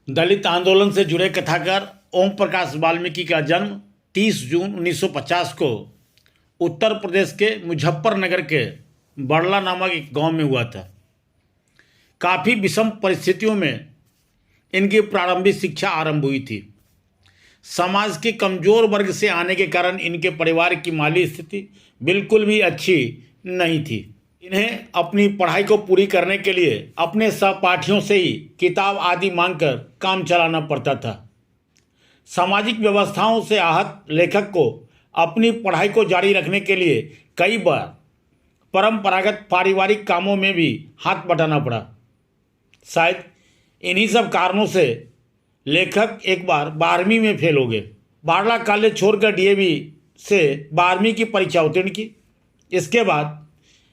दलित आंदोलन से जुड़े कथाकार ओम प्रकाश वाल्मीकि का जन्म 30 जून 1950 को उत्तर प्रदेश के मुजफ्फरनगर के बड़ला नामक एक गांव में हुआ था। काफ़ी विषम परिस्थितियों में इनकी प्रारंभिक शिक्षा आरंभ हुई थी। समाज के कमज़ोर वर्ग से आने के कारण इनके परिवार की माली स्थिति बिल्कुल भी अच्छी नहीं थी। इन्हें अपनी पढ़ाई को पूरी करने के लिए अपने सहपाठियों से ही किताब आदि मांगकर काम चलाना पड़ता था। सामाजिक व्यवस्थाओं से आहत लेखक को अपनी पढ़ाई को जारी रखने के लिए कई बार परंपरागत पारिवारिक कामों में भी हाथ बटाना पड़ा। शायद इन्हीं सब कारणों से लेखक एक बार 12वीं में फेल हो गए। बारला कॉलेज छोड़कर डीएवी से 12वीं की परीक्षा उत्तीर्ण की। इसके बाद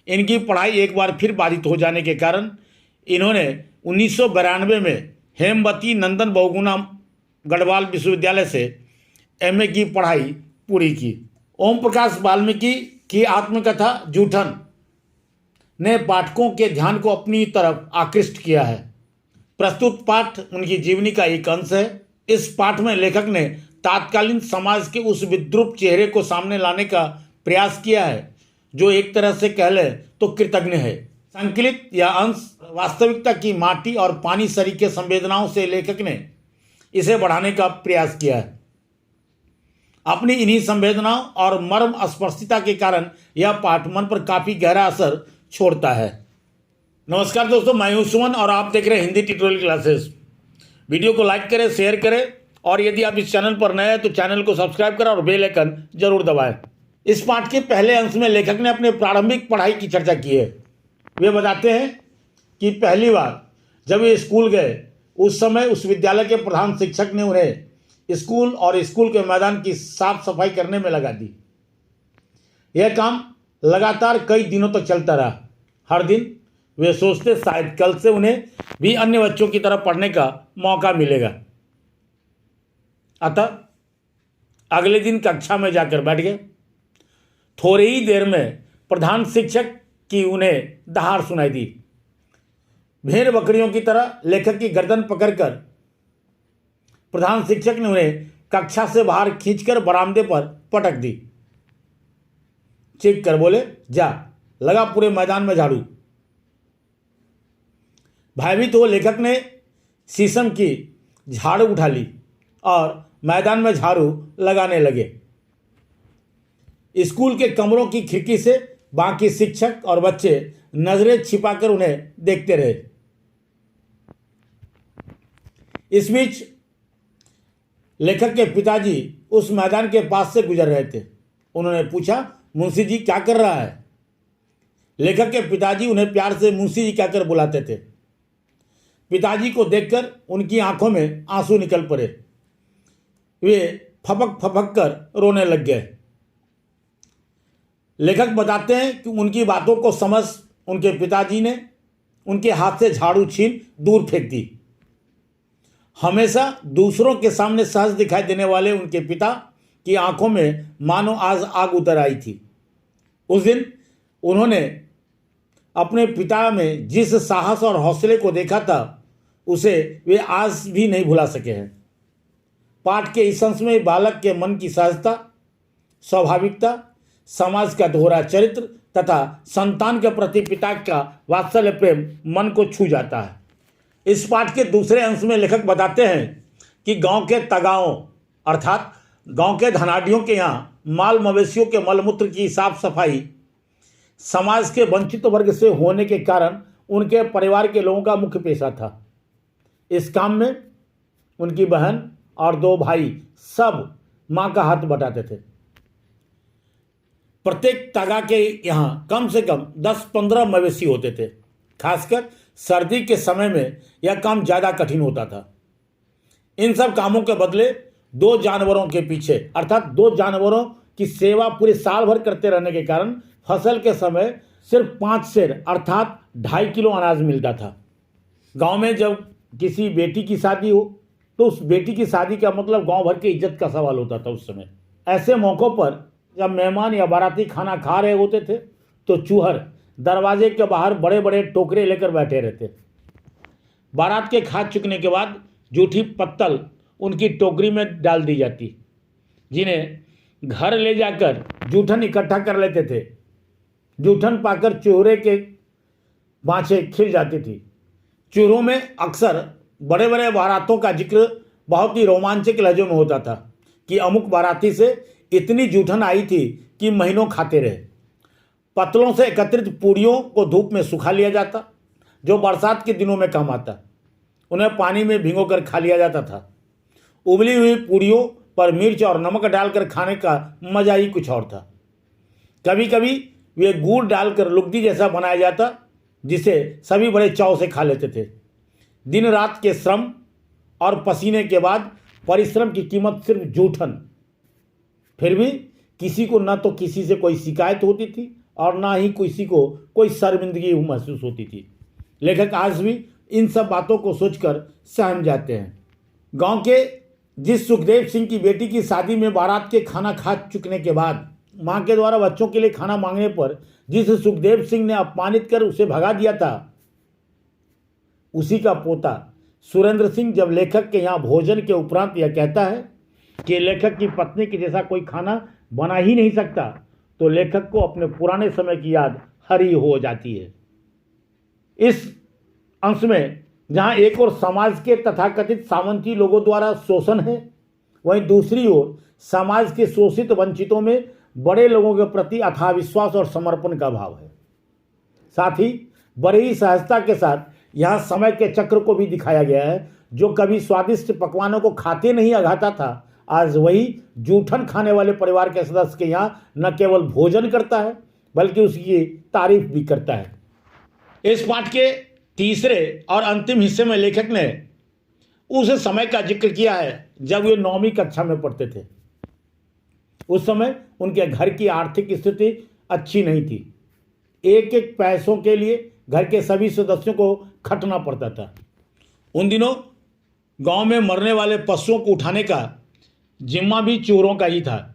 इनकी पढ़ाई एक बार फिर बाधित हो जाने के कारण इन्होंने 1992 में हेमवती नंदन बहुगुणा गढ़वाल विश्वविद्यालय से एमए की पढ़ाई पूरी की। ओम प्रकाश वाल्मीकि की आत्मकथा जूठन ने पाठकों के ध्यान को अपनी तरफ आकृष्ट किया है। प्रस्तुत पाठ उनकी जीवनी का एक अंश है। इस पाठ में लेखक ने तात्कालीन समाज के उस विद्रूप चेहरे को सामने लाने का प्रयास किया है जो एक तरह से कह ले तो कृतज्ञ है। संकलित यह अंश वास्तविकता की माटी और पानी सरीखे संवेदनाओं से लेखक ने इसे बढ़ाने का प्रयास किया है। अपनी इन्हीं संवेदनाओं और मर्म स्पर्शिता के कारण यह पाठ मन पर काफ़ी गहरा असर छोड़ता है। नमस्कार दोस्तों, मैं हूं सुमन और आप देख रहे हैं हिंदी ट्यूटोरियल क्लासेस। वीडियो को लाइक करें, शेयर करें और यदि आप इस चैनल पर नए हैं तो चैनल को सब्सक्राइब करें और बेल आइकन जरूर दबाएं। इस पाठ के पहले अंश में लेखक ने अपने प्रारंभिक पढ़ाई की चर्चा की है। वे बताते हैं कि पहली बार जब वे स्कूल गए उस समय उस विद्यालय के प्रधान शिक्षक ने उन्हें स्कूल और स्कूल के मैदान की साफ सफाई करने में लगा दी। यह काम लगातार कई दिनों तक चलता रहा। हर दिन वे सोचते शायद कल से उन्हें भी अन्य बच्चों की तरह पढ़ने का मौका मिलेगा। अतः अगले दिन कक्षा में जाकर बैठ गए। थोड़ी ही देर में प्रधान शिक्षक की उन्हें दहाड़ सुनाई दी। भेड़ बकरियों की तरह लेखक की गर्दन पकड़कर प्रधान शिक्षक ने उन्हें कक्षा से बाहर खींचकर बरामदे पर पटक दी। चीख कर बोले, जा लगा पूरे मैदान में झाड़ू। भयभीत हो लेखक ने शीशम की झाड़ू उठा ली और मैदान में झाड़ू लगाने लगे। स्कूल के कमरों की खिड़की से बाकी शिक्षक और बच्चे नजरें छिपाकर उन्हें देखते रहे। इस बीच लेखक के पिताजी उस मैदान के पास से गुजर रहे थे। उन्होंने पूछा, मुंशी जी क्या कर रहा है? लेखक के पिताजी उन्हें प्यार से मुंशी जी कहकर बुलाते थे। पिताजी को देखकर उनकी आंखों में आंसू निकल पड़े। वे फपक फपक कर रोने लग गए। लेखक बताते हैं कि उनकी बातों को समझ उनके पिताजी ने उनके हाथ से झाड़ू छीन दूर फेंक दी। हमेशा दूसरों के सामने सहज दिखाई देने वाले उनके पिता की आंखों में मानो आज आग उतर आई थी। उस दिन उन्होंने अपने पिता में जिस साहस और हौसले को देखा था उसे वे आज भी नहीं भुला सके हैं। पाठ के इस अंश में बालक के मन की सहजता, स्वाभाविकता, समाज का दोहरा चरित्र तथा संतान के प्रति पिता का वात्सल्य प्रेम मन को छू जाता है। इस पाठ के दूसरे अंश में लेखक बताते हैं कि गांव के तगाओं अर्थात गांव के धनाढ़ियों के यहाँ माल मवेशियों के मलमूत्र की साफ सफाई समाज के वंचित वर्ग से होने के कारण उनके परिवार के लोगों का मुख्य पेशा था। इस काम में उनकी बहन और 2 भाई सब माँ का हाथ बटाते थे। प्रत्येक तगा के यहाँ कम से कम 10-15 मवेशी होते थे। खासकर सर्दी के समय में यह काम ज़्यादा कठिन होता था। इन सब कामों के बदले 2 जानवरों के पीछे अर्थात 2 जानवरों की सेवा पूरे साल भर करते रहने के कारण फसल के समय सिर्फ 5 सेर अर्थात 2.5 किलो अनाज मिलता था। गांव में जब किसी बेटी की शादी हो तो उस बेटी की शादी का मतलब गांव भर की इज्जत का सवाल होता था उस समय। ऐसे मौक़ों पर जब मेहमान या बाराती खाना खा रहे होते थे तो चूहर दरवाजे के बाहर बड़े बड़े टोकरे लेकर बैठे रहते। बारात के खा चुकने के बाद जूठी पत्तल उनकी टोकरी में डाल दी जाती, जिन्हें घर ले जाकर जूठन इकट्ठा कर लेते थे। जूठन पाकर चूहे के बाँछें खिल जाती थी। चूरों में अक्सर बड़े बड़े बारातों का जिक्र बहुत ही रोमांचक लहजों में होता था कि अमुक बाराती से इतनी जूठन आई थी कि महीनों खाते रहे। पत्तलों से एकत्रित पूड़ियों को धूप में सुखा लिया जाता, जो बरसात के दिनों में काम आता। उन्हें पानी में भिगोकर खा लिया जाता था। उबली हुई पूड़ियों पर मिर्च और नमक डालकर खाने का मजा ही कुछ और था। कभी कभी वे गुड़ डालकर लुगदी जैसा बनाया जाता, जिसे सभी बड़े चाव से खा लेते थे। दिन रात के श्रम और पसीने के बाद परिश्रम की कीमत सिर्फ जूठन। फिर भी किसी को न तो किसी से कोई शिकायत होती थी और ना ही किसी को कोई शर्मिंदगी महसूस होती थी। लेखक आज भी इन सब बातों को सोचकर सहम जाते हैं। गांव के जिस सुखदेव सिंह की बेटी की शादी में बारात के खाना खा चुकने के बाद मां के द्वारा बच्चों के लिए खाना मांगने पर जिस सुखदेव सिंह ने अपमानित कर उसे भगा दिया था, उसी का पोता सुरेंद्र सिंह जब लेखक के यहाँ भोजन के उपरांत यह कहता है कि लेखक की पत्नी के जैसा कोई खाना बना ही नहीं सकता, तो लेखक को अपने पुराने समय की याद हरी हो जाती है। इस अंश में जहाँ एक ओर समाज के तथाकथित सामंती लोगों द्वारा शोषण है, वहीं दूसरी ओर समाज के शोषित वंचितों में बड़े लोगों के प्रति अथाह विश्वास और समर्पण का भाव है। साथ ही बड़ी ही सहजता के साथ यहाँ समय के चक्र को भी दिखाया गया है। जो कभी स्वादिष्ट पकवानों को खाते नहीं अघाता था, आज वही जूठन खाने वाले परिवार के सदस्य के यहाँ न केवल भोजन करता है बल्कि उसकी तारीफ भी करता है। इस पाठ के तीसरे और अंतिम हिस्से में लेखक ने उस समय का जिक्र किया है जब वे 9वीं कक्षा में पढ़ते थे। उस समय उनके घर की आर्थिक स्थिति अच्छी नहीं थी। एक एक पैसों के लिए घर के सभी सदस्यों को खटना पड़ता था। उन दिनों गांव में मरने वाले पशुओं को उठाने का जिम्मा भी चोरों का ही था।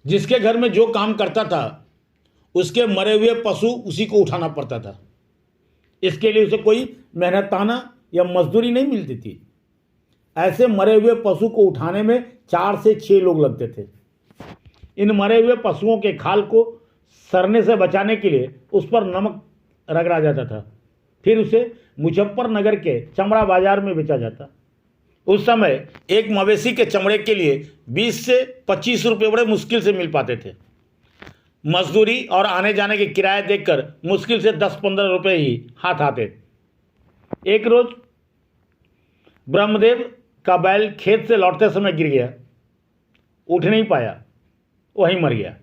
जिसके घर में जो काम करता था उसके मरे हुए पशु उसी को उठाना पड़ता था। इसके लिए उसे कोई मेहनताना या मजदूरी नहीं मिलती थी। ऐसे मरे हुए पशु को उठाने में 4 से 6 लोग लगते थे। इन मरे हुए पशुओं के खाल को सड़ने से बचाने के लिए उस पर नमक रगड़ा जाता था। फिर उसे मुजफ्फरनगर के चमड़ा बाजार में बेचा जाता। उस समय एक मवेशी के चमड़े के लिए 20 से 25 रुपये बड़े मुश्किल से मिल पाते थे। मजदूरी और आने जाने के किराए देखकर मुश्किल से 10-15 रुपये ही हाथ आते। एक रोज ब्रह्मदेव का बैल खेत से लौटते समय गिर गया, उठ नहीं पाया, वहीं मर गया।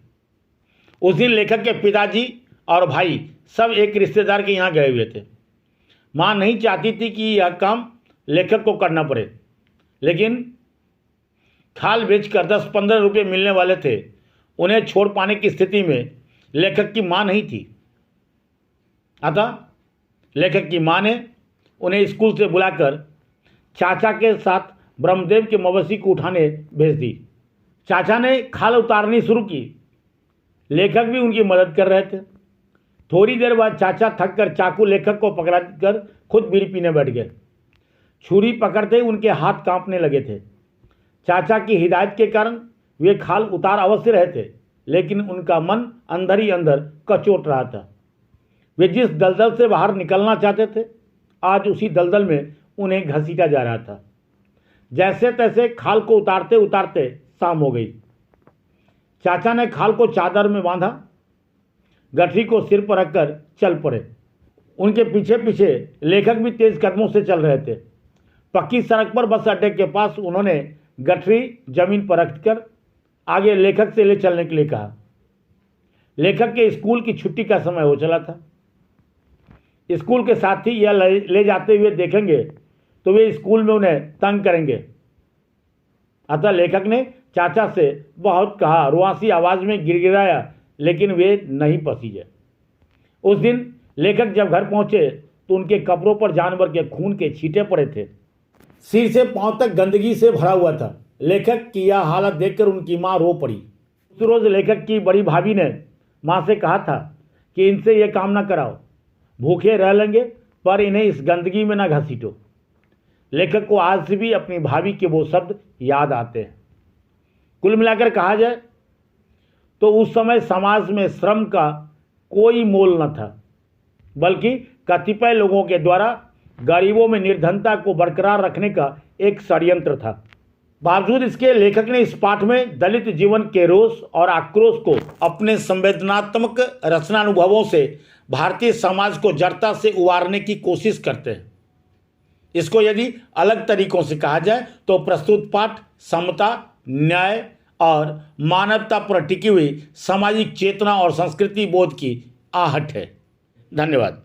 उस दिन लेखक के पिताजी और भाई सब एक रिश्तेदार के यहाँ गए हुए थे। माँ नहीं चाहती थी कि यह काम लेखक को करना पड़े, लेकिन खाल बेचकर 10-15 रुपये मिलने वाले थे। उन्हें छोड़ पाने की स्थिति में लेखक की माँ नहीं थी। अतः लेखक की माँ ने उन्हें स्कूल से बुलाकर चाचा के साथ ब्रह्मदेव के मवेशी को उठाने भेज दी। चाचा ने खाल उतारनी शुरू की। लेखक भी उनकी मदद कर रहे थे। थोड़ी देर बाद चाचा थक कर चाकू लेखक को पकड़ाकर खुद बीड़ी पीने बैठ गए। छुरी पकड़ते ही उनके हाथ कांपने लगे थे। चाचा की हिदायत के कारण वे खाल उतार अवश्य रहे थे, लेकिन उनका मन अंदर ही अंदर कचोट रहा था। वे जिस दलदल से बाहर निकलना चाहते थे, आज उसी दलदल में उन्हें घसीटा जा रहा था। जैसे तैसे खाल को उतारते उतारते शाम हो गई। चाचा ने खाल को चादर में बांधा, गठरी को सिर पर रखकर चल पड़े। उनके पीछे पीछे लेखक भी तेज कदमों से चल रहे थे। पक्की सड़क पर बस अड्डे के पास उन्होंने गठरी जमीन पर रखकर आगे लेखक से ले चलने के लिए कहा। लेखक के स्कूल की छुट्टी का समय हो चला था। स्कूल के साथी यह ले जाते हुए देखेंगे तो वे स्कूल में उन्हें तंग करेंगे। अतः लेखक ने चाचा से बहुत कहा, रुआसी आवाज में गिड़गिड़ाया, लेकिन वे नहीं पसीजे। उस दिन लेखक जब घर पहुंचे तो उनके कपड़ों पर जानवर के खून के छींटे पड़े थे। सिर से पांव तक गंदगी से भरा हुआ था। लेखक की यह हालत देखकर उनकी माँ रो पड़ी। उस रोज लेखक की बड़ी भाभी ने माँ से कहा था कि इनसे यह काम ना कराओ, भूखे रह लेंगे पर इन्हें इस गंदगी में ना घसीटो। लेखक को आज भी अपनी भाभी के वो शब्द याद आते हैं। कुल मिलाकर कहा जाए तो उस समय समाज में श्रम का कोई मोल न था, बल्कि कतिपय लोगों के द्वारा गरीबों में निर्धनता को बरकरार रखने का एक षड्यंत्र था। बावजूद इसके लेखक ने इस पाठ में दलित जीवन के रोष और आक्रोश को अपने संवेदनात्मक रचनानुभवों से भारतीय समाज को जड़ता से उबारने की कोशिश करते हैं। इसको यदि अलग तरीकों से कहा जाए तो प्रस्तुत पाठ समता, न्याय और मानवता पर टिकी हुई सामाजिक चेतना और संस्कृति बोध की आहट है। धन्यवाद।